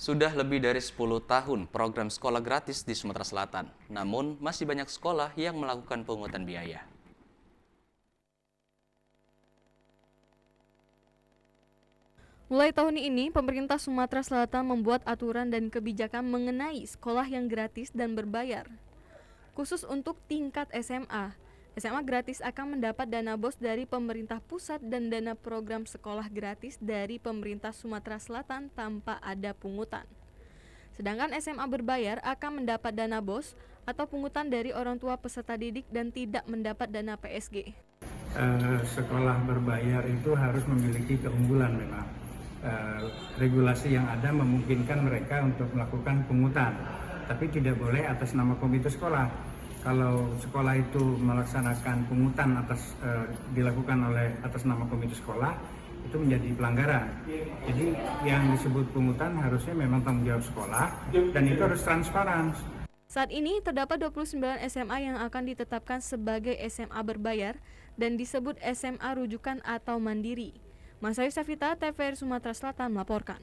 Sudah lebih dari 10 tahun program sekolah gratis di Sumatera Selatan. Namun, masih banyak sekolah yang melakukan pungutan biaya. Mulai tahun ini, pemerintah Sumatera Selatan membuat aturan dan kebijakan mengenai sekolah yang gratis dan berbayar. Khusus untuk tingkat SMA, SMA gratis akan mendapat dana BOS dari pemerintah pusat dan dana program sekolah gratis dari pemerintah Sumatera Selatan tanpa ada pungutan. Sedangkan SMA berbayar akan mendapat dana BOS atau pungutan dari orang tua peserta didik dan tidak mendapat dana PSG. Sekolah berbayar itu harus memiliki keunggulan memang. Regulasi yang ada memungkinkan mereka untuk melakukan pungutan, tapi tidak boleh atas nama komite sekolah. Kalau sekolah itu melaksanakan pungutan dilakukan oleh atas nama komite sekolah, itu menjadi pelanggaran. Jadi yang disebut pungutan harusnya memang tanggung jawab sekolah dan itu harus transparan. Saat ini terdapat 29 SMA yang akan ditetapkan sebagai SMA berbayar dan disebut SMA rujukan atau mandiri. Masayu Safita, TVRI Sumatera Selatan melaporkan.